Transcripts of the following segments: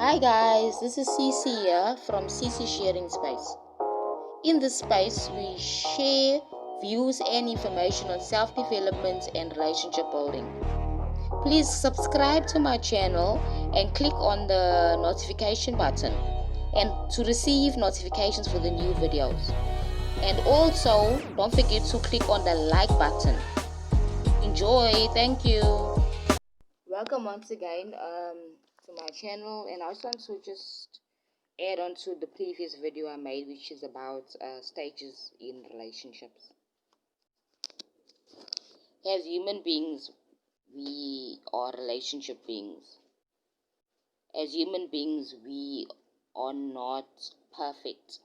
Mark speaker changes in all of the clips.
Speaker 1: Hi guys, this is Cece here from Cece Sharing Space. In this space, we share views and information on self-development and relationship building. Please subscribe to my channel and click on the notification button and to receive notifications for the new videos. And also, don't forget to click on the like button. Enjoy, thank you. Welcome once again to my channel, and I just want to add on to the previous video I made, which is about stages in relationships. As human beings, we are relationship beings. As human beings, we are not perfect,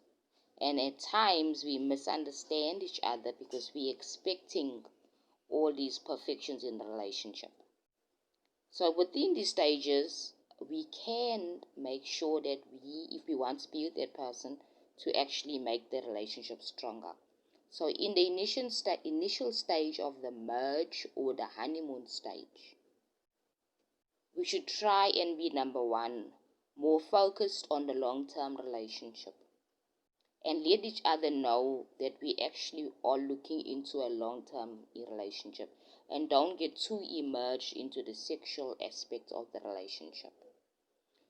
Speaker 1: and at times we misunderstand each other because we're expecting all these perfections in the relationship. So within these stages, we can make sure that if we want to be with that person, to actually make the relationship stronger. So in the initial stage of the merge or the honeymoon stage, we should try and be, number one, more focused on the long-term relationship and let each other know that we actually are looking into a long-term relationship, and don't get too immersed into the sexual aspect of the relationship.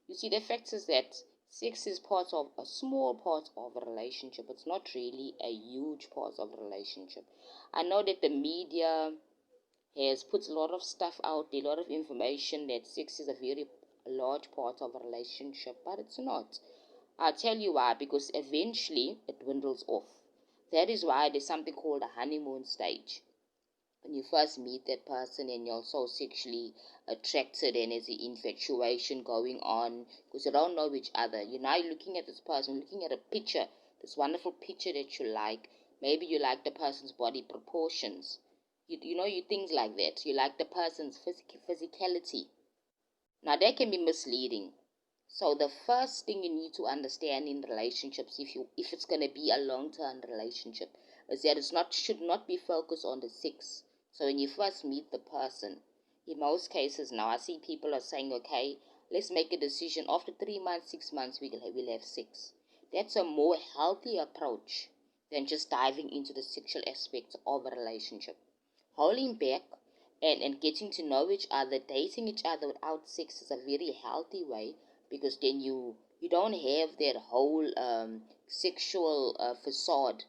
Speaker 1: You see, the fact is that sex is part of a small part of a relationship. It's not really a huge part of a relationship. I know that the media has put a lot of stuff out there, a lot of information that sex is a very large part of a relationship, but it's not. I'll tell you why, because eventually it dwindles off. That is why there's something called a honeymoon stage. When you first meet that person and you're so sexually attracted and there's the infatuation going on because you don't know each other. You're now looking at this person, looking at a picture, this wonderful picture that you like. Maybe you like the person's body proportions. You things like that. You like the person's physicality. Now that can be misleading. So the first thing you need to understand in relationships, if it's going to be a long-term relationship, is that should not be focused on the sex. So when you first meet the person, in most cases now I see people are saying, okay, let's make a decision after 3 months, 6 months we'll have sex. That's a more healthy approach than just diving into the sexual aspects of a relationship. Holding back and getting to know each other, dating each other without sex is a very healthy way, because then you don't have that whole sexual facade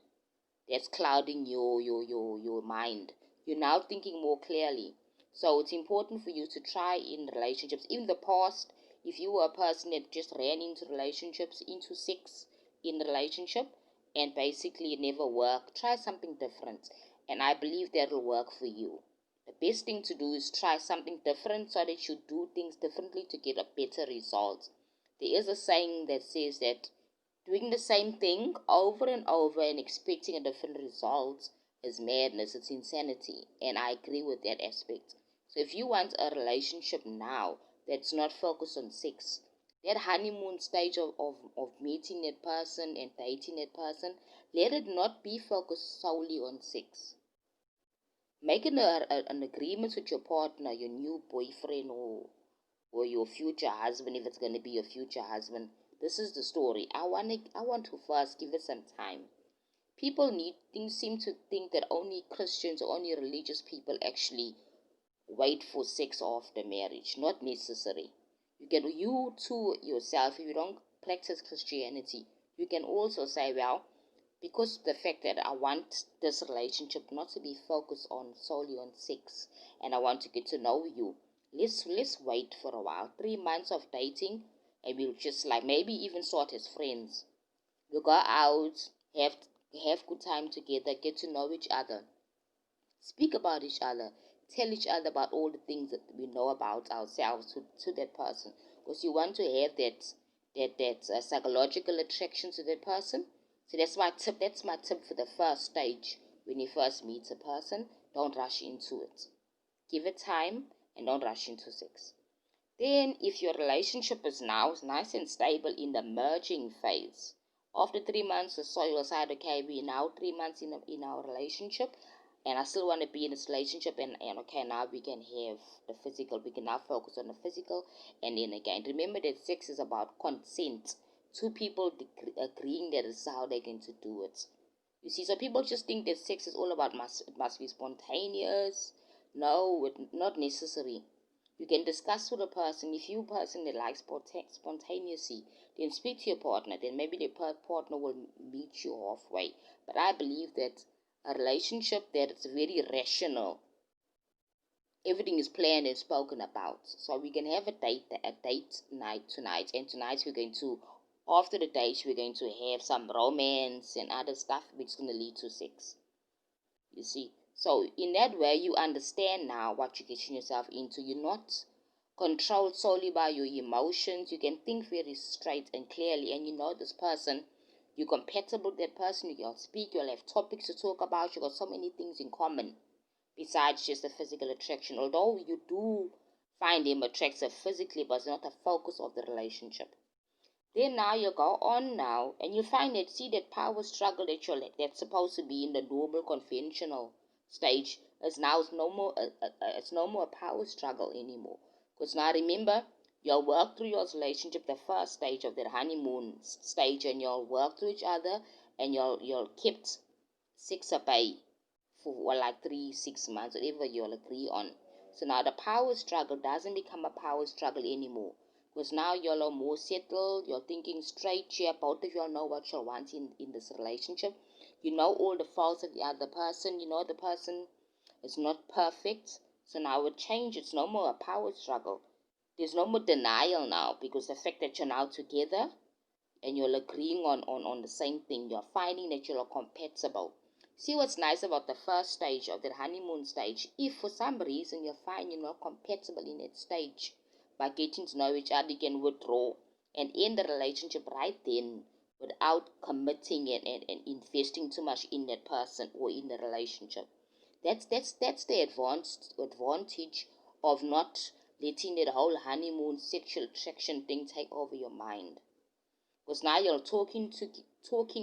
Speaker 1: that's clouding your mind. You're now thinking more clearly. So it's important for you to try in relationships. In the past, if you were a person that just ran into relationships, into sex in the relationship, and basically it never worked, try something different. And I believe that'll work for you. The best thing to do is try something different so that you do things differently to get a better result. There is a saying that says that doing the same thing over and over and expecting a different result is madness, it's insanity. And I agree with that aspect. So if you want a relationship now that's not focused on sex, that honeymoon stage of meeting that person and dating that person, let it not be focused solely on sex. Make an agreement with your partner, your new boyfriend or your future husband, if it's going to be your future husband. This is the story. I want to first give it some time. Seem to think that only Christians or only religious people actually wait for sex after marriage. Not necessary. You too yourself, if you don't practice Christianity, you can also say, well, because the fact that I want this relationship not to be focused on solely on sex, and I want to get to know you, let's wait for a while. 3 months of dating, and we'll just like maybe even start as friends. We'll go out, have good time together, get to know each other, speak about each other, tell each other about all the things that we know about ourselves to that person, because you want to have that psychological attraction to that person. So that's my tip for the first stage. When you first meet a person, don't rush into it. Give it time and don't rush into sex. Then if your relationship is now nice and stable in the merging phase, after 3 months or so you'll decide, okay, we're now 3 months in our relationship. and I still want to be in this relationship, and okay, now we can have the physical, we can now focus on the physical. And then again, remember that sex is about consent, two people agreeing that this is how they're going to do it. You see, so people just think that sex is all about it must be spontaneous. No, not necessary. You can discuss with a person. If you a person that likes spontaneity, then speak to your partner. Then maybe the partner will meet you halfway. But I believe that a relationship that is very rational, everything is planned and spoken about. So we can have a date night tonight, and tonight we're going to, after the date, we're going to have some romance and other stuff which is going to lead to sex. You see, so in that way, you understand now what you're getting yourself into. You're not controlled solely by your emotions. You can think very straight and clearly, and you know this person. You're compatible with that person. You'll speak. You'll have topics to talk about. You've got so many things in common besides just the physical attraction. Although you do find them attractive physically, but it's not the focus of the relationship. Then now you go on now, and you find that, see, that power struggle that's supposed to be in the normal conventional stage is now it's no more a power struggle anymore. Because now remember, you'll work through your relationship, the first stage of the honeymoon stage, and you'll work through each other, and you'll keep sex away for like 3 6 months, whatever you'll agree on. So now the power struggle doesn't become a power struggle anymore, because now you're a lot more settled, you're thinking straight here, both of you know what you want in this relationship. You know all the faults of the other person, you know the person is not perfect. So now it changes, it's no more a power struggle. There's no more denial now, because the fact that you're now together and you're agreeing on the same thing, you're finding that you're compatible. See what's nice about the first stage of the honeymoon stage. If for some reason you find you're not compatible in that stage, by getting to know each other, you can withdraw and end the relationship right then without committing and investing too much in that person or in the relationship. That's the advantage of not letting that whole honeymoon sexual attraction thing take over your mind. Because now you're talking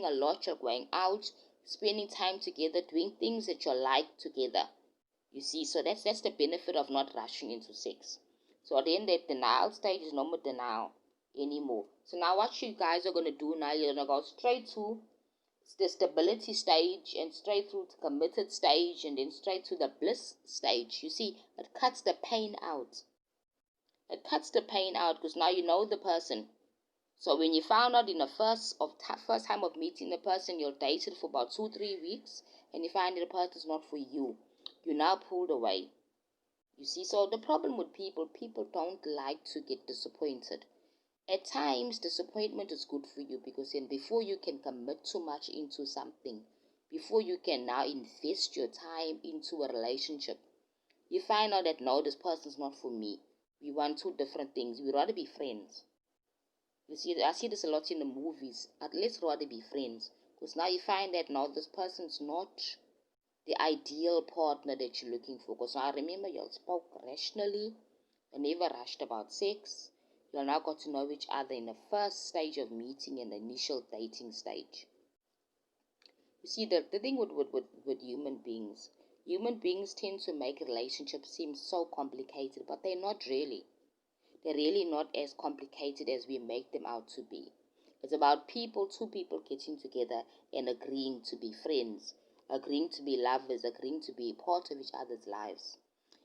Speaker 1: a lot, you're going out, spending time together, doing things that you like together. You see, so that's the benefit of not rushing into sex. So at the end, that denial stage is no more denial anymore. So now what you guys are going to do now, you're going to go straight to the stability stage, and straight through to committed stage, and then straight to the bliss stage. You see, it cuts the pain out. It cuts the pain out, because now you know the person. So when you found out in the first time of meeting the person, you're dated for about 2 3 weeks, and you find that the person is not for you, you now pulled away. You see, so the problem with people don't like to get disappointed. At times, disappointment is good for you, because then before you can commit too much into something, before you can now invest your time into a relationship, you find out that no, this person's not for me. We want two different things. We'd rather be friends. You see, I see this a lot in the movies. Let's rather be friends. Because now you find that now this person's not the ideal partner that you're looking for. Because now remember, you all spoke rationally and never rushed about sex. You all now got to know each other in the first stage of meeting and the initial dating stage. You see, the thing with human beings tend to make relationships seem so complicated, but they're not really. They're really not as complicated as we make them out to be. It's about two people getting together and agreeing to be friends, agreeing to be lovers, agreeing to be a part of each other's lives.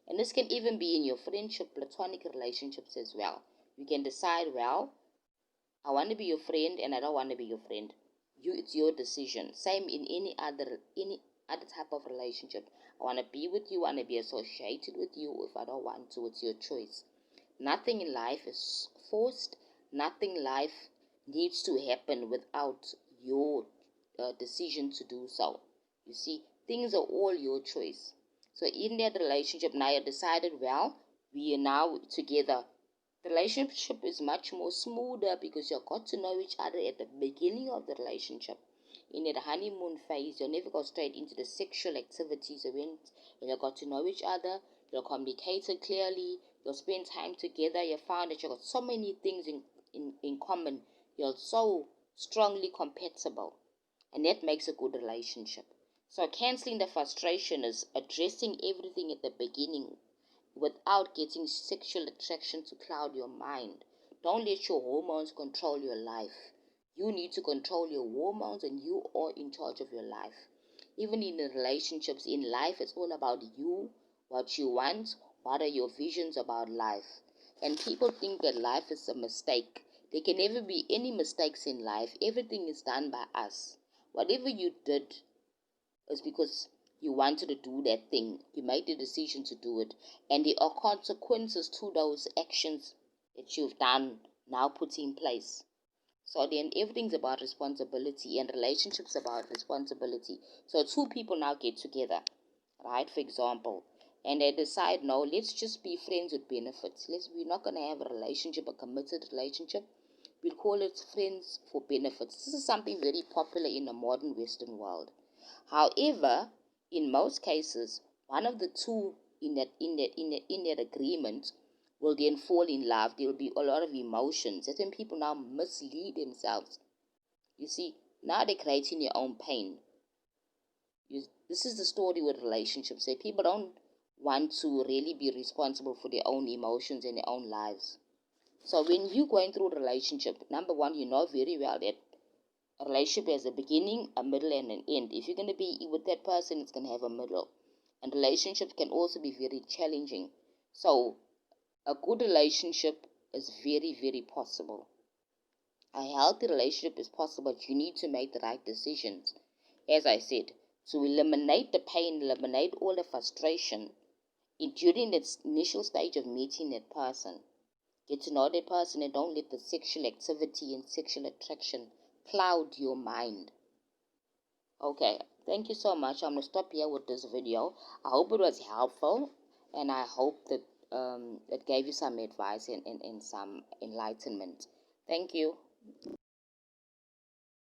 Speaker 1: And this can even be in your friendship, platonic relationships as well. You can decide, well, I want to be your friend and I don't want to be your friend. It's your decision. Same in any other type of relationship. I want to be with you, I want to be associated with you. If I don't want to, it's your choice. Nothing in life is forced. Nothing in life needs to happen without your decision to do so. You see, things are all your choice. So in that relationship, now you decided, well, we are now together. The relationship is much more smoother because you got to know each other at the beginning of the relationship. In the honeymoon phase, you'll never go straight into the sexual activities. When you got to know each other, you'll communicate clearly, you'll spend time together, you found that you've got so many things in common. You're so strongly compatible. And that makes a good relationship. So canceling the frustration is addressing everything at the beginning without getting sexual attraction to cloud your mind. Don't let your hormones control your life. You need to control your hormones, and you are in charge of your life. Even in the relationships, in life, it's all about you, what you want, what are your visions about life. And people think that life is a mistake. There can never be any mistakes in life. Everything is done by us. Whatever you did is because you wanted to do that thing. You made the decision to do it. And there are consequences to those actions that you've done, now put in place. So then everything's about responsibility, and relationships about responsibility. So two people now get together, right? For example, and they decide, no, let's just be friends with benefits. We're not gonna have a relationship, a committed relationship. We'll call it friends for benefits. This is something very popular in the modern Western world. However, in most cases, one of the two in that agreement will then fall in love. There will be a lot of emotions. That's when people now mislead themselves. You see, now they're creating your own pain. This is the story with relationships. Say people don't want to really be responsible for their own emotions and their own lives. So when you're going through a relationship, number one, you know very well that a relationship has a beginning, a middle, and an end. If you're going to be with that person, it's going to have a middle. And relationships can also be very challenging. So a good relationship is very, very possible. A healthy relationship is possible, but you need to make the right decisions. As I said, to eliminate the pain, eliminate all the frustration during the initial stage of meeting that person. Get to know that person, and don't let the sexual activity and sexual attraction cloud your mind. Okay, thank you so much. I'm going to stop here with this video. I hope it was helpful, and I hope that it gave you some advice and some enlightenment. Thank you.